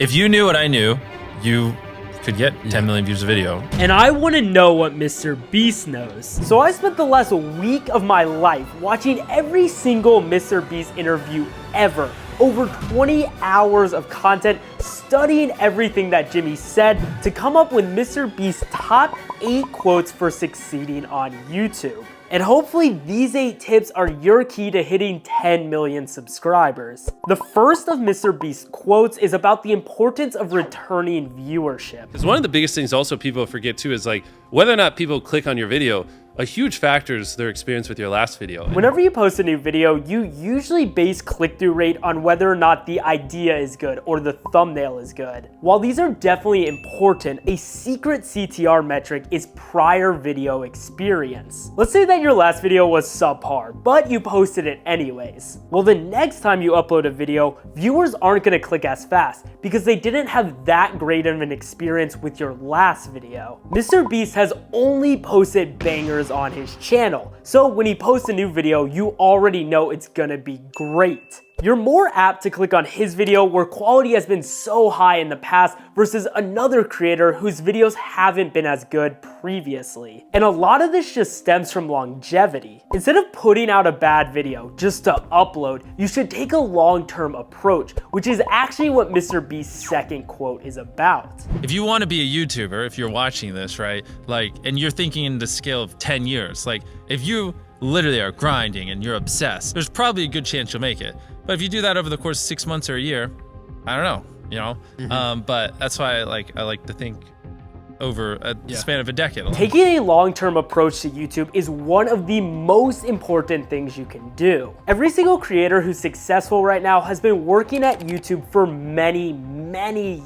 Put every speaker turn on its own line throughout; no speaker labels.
If you knew what I knew, you could get 10 million views a video.
And I want to know what MrBeast knows. So I spent the last week of my life watching every single MrBeast interview ever. Over 20 hours of content, studying everything that Jimmy said to come up with MrBeast's top 8 quotes for succeeding on YouTube. And hopefully these 8 tips are your key to hitting 10 million subscribers. The first of MrBeast's quotes is about the importance of returning viewership.
Because one of the biggest things also people forget too is like whether or not people click on your video. A huge factor is their experience with your last video.
Whenever you post a new video, you usually base click-through rate on whether or not the idea is good or the thumbnail is good. While these are definitely important, a secret CTR metric is prior video experience. Let's say that your last video was subpar, but you posted it anyways. Well, the next time you upload a video, viewers aren't gonna click as fast because they didn't have that great of an experience with your last video. MrBeast has only posted bangers on his channel, so when he posts a new video, you already know it's gonna be great. You're more apt to click on his video where quality has been so high in the past versus another creator whose videos haven't been as good previously. And a lot of this just stems from longevity. Instead of putting out a bad video just to upload, you should take a long-term approach, which is actually what MrBeast's second quote is about.
If you want to be a YouTuber, if you're watching this, right, like, and you're thinking in the scale of 10 years, like, if you literally are grinding and you're obsessed, there's probably a good chance you'll make it. But if you do that over the course of 6 months or a year, I don't know, you know? But that's why I like to think over a span of a decade.
Taking a long-term approach to YouTube is one of the most important things you can do. Every single creator who's successful right now has been working at YouTube for many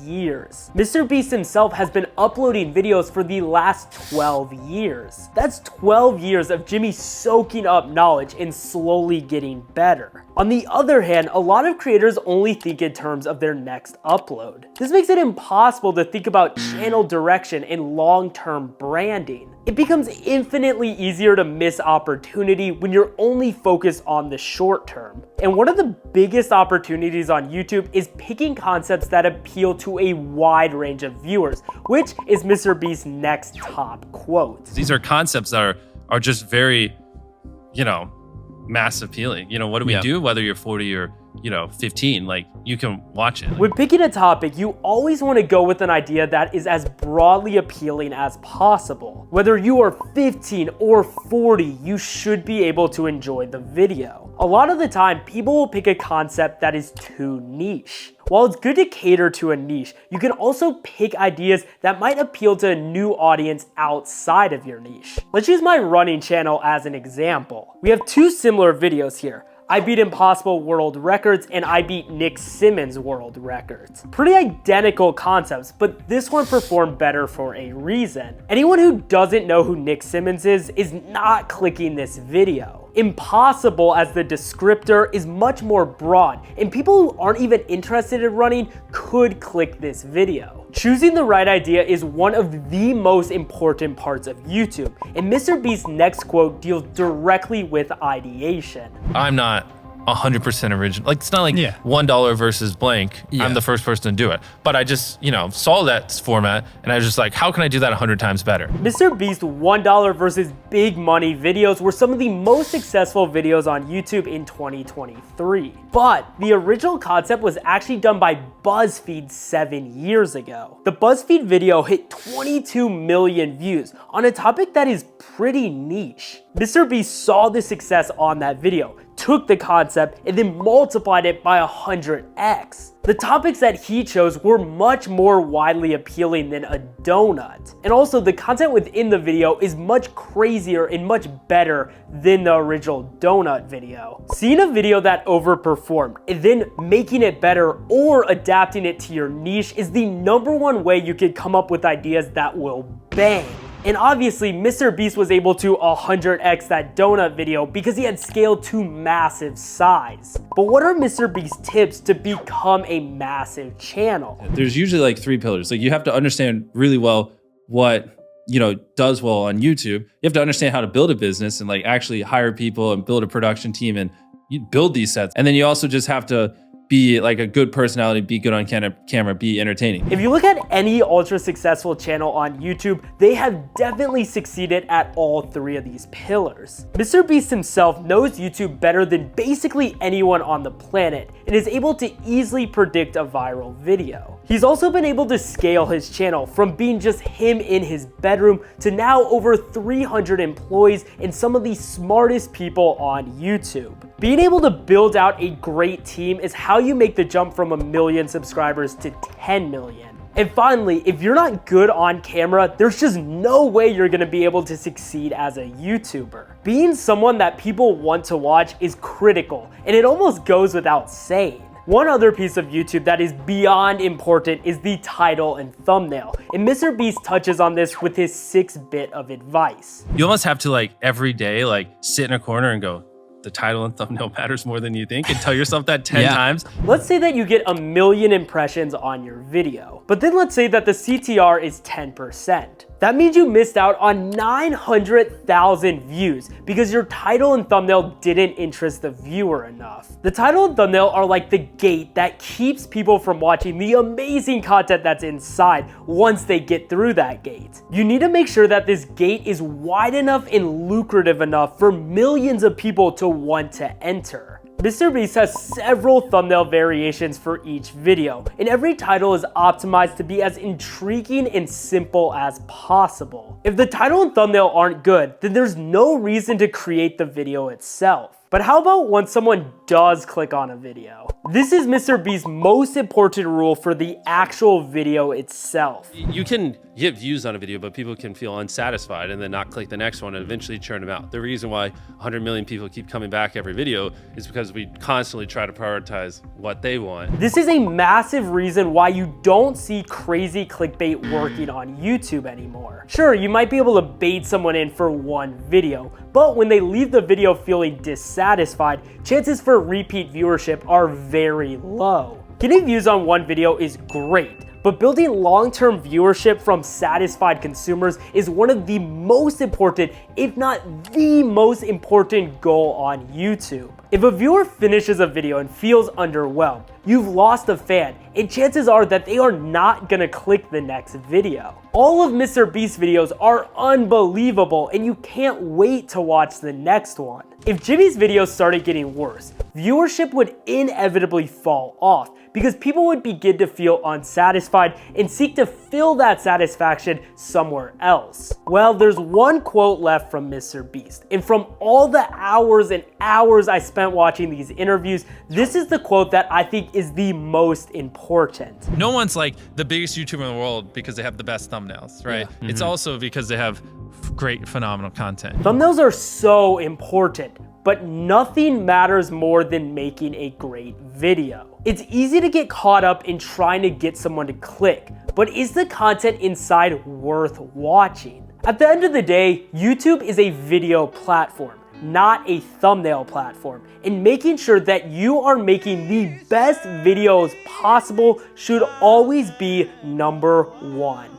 years. MrBeast himself has been uploading videos for the last 12 years. That's 12 years of Jimmy soaking up knowledge and slowly getting better. On the other hand, a lot of creators only think in terms of their next upload. This makes it impossible to think about channel direction and long-term branding. It becomes infinitely easier to miss opportunity when you're only focused on the short term. And one of the biggest opportunities on YouTube is picking concepts that appeal to a wide range of viewers, which is MrBeast's next top quote.
These are concepts that are just very, you know, mass appealing. You know, what do we do? Whether you're 40 or, you know, 15, like you can watch it.
When picking a topic, you always want to go with an idea that is as broadly appealing as possible. Whether you are 15 or 40, you should be able to enjoy the video. A lot of the time, people will pick a concept that is too niche. While it's good to cater to a niche, you can also pick ideas that might appeal to a new audience outside of your niche. Let's use my running channel as an example. We have 2 similar videos here. I beat impossible world records and I beat Nick Symmonds world records. Pretty identical concepts, but this one performed better for a reason. Anyone who doesn't know who Nick Symmonds is not clicking this video. Impossible as the descriptor is much more broad, and people who aren't even interested in running could click this video. Choosing the right idea is one of the most important parts of YouTube, and MrBeast's next quote deals directly with ideation.
I'm not 100% original. Like, it's not like $1 versus blank. I'm the first person to do it. But I just, you know, saw that format and I was just like, how can I do that 100 times better?
MrBeast's $1 versus big money videos were some of the most successful videos on YouTube in 2023. But the original concept was actually done by BuzzFeed 7 years ago. The BuzzFeed video hit 22 million views on a topic that is pretty niche. MrBeast saw the success on that video, took the concept, and then multiplied it by 100x. The topics that he chose were much more widely appealing than a donut. And also, the content within the video is much crazier and much better than the original donut video. Seeing a video that overperformed and then making it better or adapting it to your niche is the #1 way you could come up with ideas that will bang. And obviously, MrBeast was able to 100x that donut video because he had scaled to massive size. But what are MrBeast's tips to become a massive channel?
There's usually like 3 pillars. Like you have to understand really well what, you know, does well on YouTube. You have to understand how to build a business and like actually hire people and build a production team and you build these sets. And then you also just have to be like a good personality, be good on camera, be entertaining.
If you look at any ultra successful channel on YouTube, they have definitely succeeded at all three of these pillars. MrBeast himself knows YouTube better than basically anyone on the planet and is able to easily predict a viral video. He's also been able to scale his channel from being just him in his bedroom to now over 300 employees and some of the smartest people on YouTube. Being able to build out a great team is how you make the jump from 1 million subscribers to 10 million. And finally, if you're not good on camera, there's just no way you're gonna be able to succeed as a YouTuber. Being someone that people want to watch is critical, and it almost goes without saying. One other piece of YouTube that is beyond important is the title and thumbnail, and MrBeast touches on this with his 6-bit of advice.
You almost have to like every day like sit in a corner and go, the title and thumbnail matters more than you think, and tell yourself that 10 times.
Let's say that you get 1 million impressions on your video, but then let's say that the CTR is 10%. That means you missed out on 900,000 views because your title and thumbnail didn't interest the viewer enough. The title and thumbnail are like the gate that keeps people from watching the amazing content that's inside once they get through that gate. You need to make sure that this gate is wide enough and lucrative enough for millions of people to want to enter. MrBeast has several thumbnail variations for each video, and every title is optimized to be as intriguing and simple as possible. If the title and thumbnail aren't good, then there's no reason to create the video itself. But how about when someone does click on a video? This is MrBeast's most important rule for the actual video itself.
You can get views on a video, but people can feel unsatisfied and then not click the next one and eventually churn them out. The reason why 100 million people keep coming back every video is because we constantly try to prioritize what they want.
This is a massive reason why you don't see crazy clickbait working on YouTube anymore. Sure, you might be able to bait someone in for one video, but when they leave the video feeling dissatisfied, chances for repeat viewership are very low. Getting views on one video is great, but building long-term viewership from satisfied consumers is one of the most important, if not the most important goal on YouTube. If a viewer finishes a video and feels underwhelmed, you've lost a fan, and chances are that they are not gonna click the next video. All of MrBeast's videos are unbelievable, and you can't wait to watch the next one. If Jimmy's videos started getting worse, viewership would inevitably fall off because people would begin to feel unsatisfied and seek to fill that satisfaction somewhere else. Well, there's one quote left from MrBeast, and from all the hours and hours I spent watching these interviews, this is the quote that I think is the most important.
No one's like the biggest YouTuber in the world because they have the best thumbnails, right? Yeah. It's also because they have great, phenomenal content.
Thumbnails are so important, but nothing matters more than making a great video. It's easy to get caught up in trying to get someone to click, but is the content inside worth watching? At the end of the day, YouTube is a video platform, not a thumbnail platform, and making sure that you are making the best videos possible should always be number one.